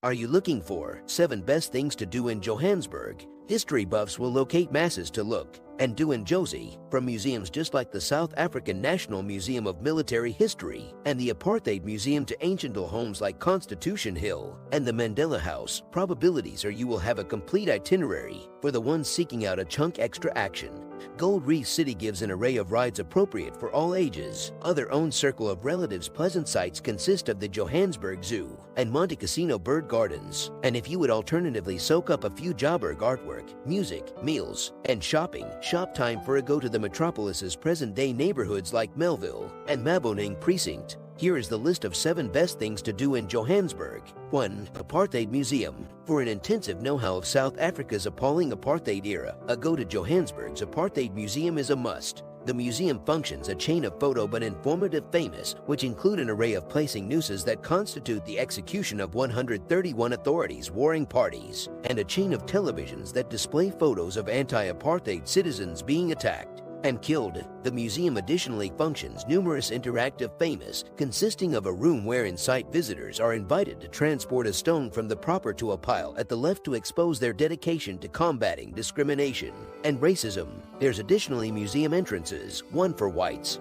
Are you looking for 7 best things to do in Johannesburg? History buffs will locate masses to look and do in Jozi, from museums just like the South African National Museum of Military History and the Apartheid Museum to ancient homes like Constitution Hill and the Mandela House. Probabilities are you will have a complete itinerary for the ones seeking out a chunk extra action. Reef City gives an array of rides appropriate for all ages. Other own circle of relatives pleasant sites consist of the Johannesburg Zoo and Montecasino Bird Gardens. And if you would alternatively soak up a few Joburg artwork, music, meals, and shopping, shop time for a go to the metropolis's present-day neighborhoods like Melville and Maboneng Precinct. Here is the list of 7 best things to do in Johannesburg. 1. Apartheid Museum. For an intensive know-how of South Africa's appalling apartheid era, a go to Johannesburg's Apartheid Museum is a must. The museum functions a chain of photo but informative famous, which include an array of placing nooses that constitute the execution of 131 authorities warring parties, and a chain of televisions that display photos of anti-apartheid citizens being attacked and killed. The museum additionally functions numerous interactive famous, consisting of a room wherein site visitors are invited to transport a stone from the proper to a pile at the left to expose their dedication to combating discrimination and racism. There's additionally museum entrances, one for whites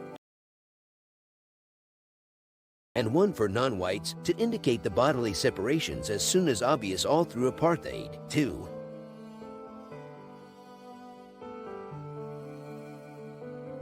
and one for non-whites, to indicate the bodily separations as soon as obvious all through apartheid. 2.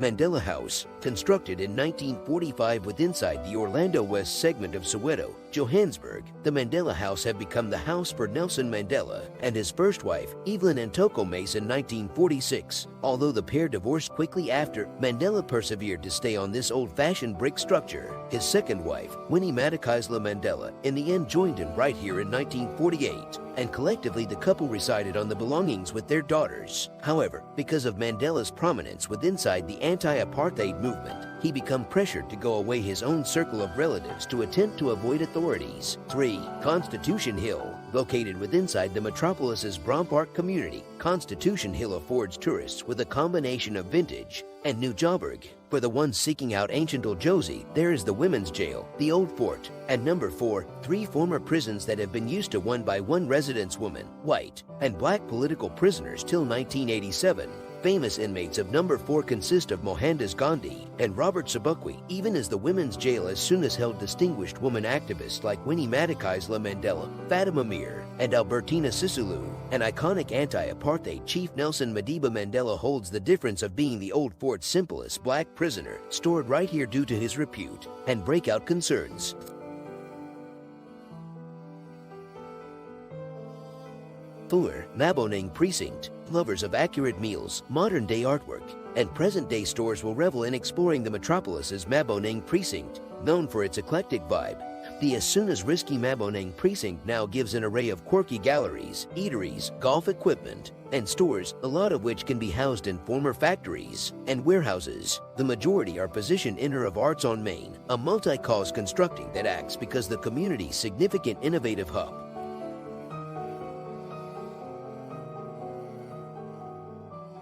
Mandela House, constructed in 1945 with inside the Orlando West segment of Soweto, Johannesburg. The Mandela House had become the house for Nelson Mandela and his first wife, Evelyn Ntoko Mace, in 1946. Although the pair divorced quickly after, Mandela persevered to stay on this old-fashioned brick structure. His second wife, Winnie Madikizela Mandela, in the end joined him right here in 1948, and collectively the couple resided on the belongings with their daughters. However, because of Mandela's prominence with inside the anti-apartheid movement, he became pressured to go away his own circle of relatives to attempt to avoid authorities. 3. Constitution Hill. Located with inside the metropolis's Brom Park community, Constitution Hill affords tourists with a combination of vintage and new Joburg. For the ones seeking out ancient Jozi, there is the Women's Jail, the Old Fort, and number 4, 3 former prisons that have been used to one-by-one residence women, white, and black political prisoners till 1987. Famous inmates of number 4 consist of Mohandas Gandhi and Robert Sobukwe, even as the Women's Jail as soon as held distinguished woman activists like Winnie Madikizela Mandela, Fatima Meer, and Albertina Sisulu. An iconic anti-apartheid chief, Nelson Madiba Mandela, holds the difference of being the Old Fort's simplest black prisoner, stored right here due to his repute and breakout concerns. 4. Maboneng Precinct. Lovers of accurate meals, modern-day artwork, and present-day stores will revel in exploring the metropolis's Maboneng Precinct. Known for its eclectic vibe, the as soon as risky Maboneng Precinct now gives an array of quirky galleries, eateries, golf equipment, and stores, a lot of which can be housed in former factories and warehouses. The majority are positioned inner of Arts on Main, a multi-cause constructing that acts because the community's significant innovative hub.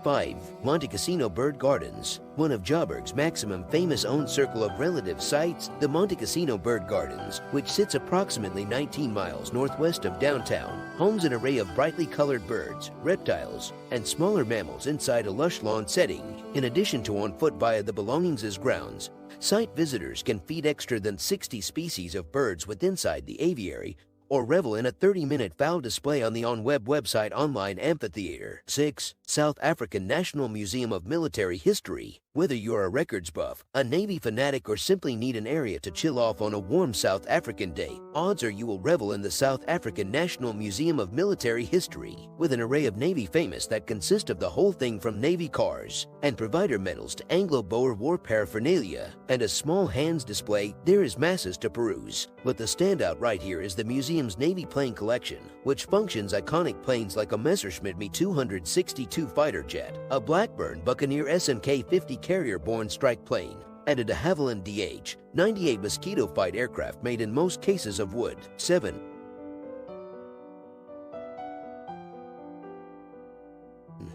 5. Montecasino Bird Gardens. One of Joburg's maximum famous own circle of relative sites, the Montecasino Bird Gardens, which sits approximately 19 miles northwest of downtown, homes an array of brightly colored birds, reptiles, and smaller mammals inside a lush lawn setting. In addition to on foot via the belongings' grounds, site visitors can feed extra than 60 species of birds with inside the aviary, or revel in a 30-minute fowl display on the OnWeb website online amphitheater. 6. South African National Museum of Military History. Whether you're a records buff, a Navy fanatic, or simply need an area to chill off on a warm South African day, odds are you will revel in the South African National Museum of Military History, with an array of Navy famous that consist of the whole thing from Navy cars and provider medals to Anglo-Boer war paraphernalia and a small hands display. There is masses to peruse, but the standout right here is the museum's Navy plane collection, which functions iconic planes like a Messerschmitt Me 262 fighter jet, a Blackburn Buccaneer SMK-50 carrier-borne strike plane, and a de Havilland DH-98 Mosquito fight aircraft made in most cases of wood. 7.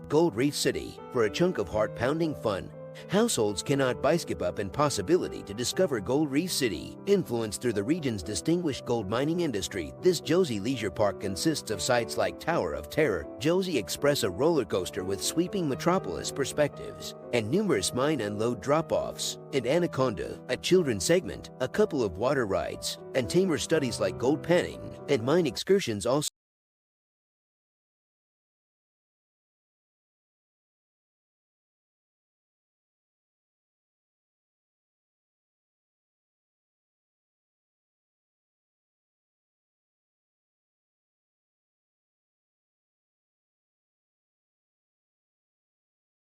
Reef City. For a chunk of heart-pounding fun, Households cannot byskip up in possibility to discover Gold Reef City. Influenced through the region's distinguished gold mining industry, this Jozi leisure park consists of sites like Tower of Terror, Jozi Express, a roller coaster with sweeping metropolis perspectives, and numerous mine unload drop-offs, and Anaconda, a children's segment, a couple of water rides, and tamer studies like gold panning and mine excursions also.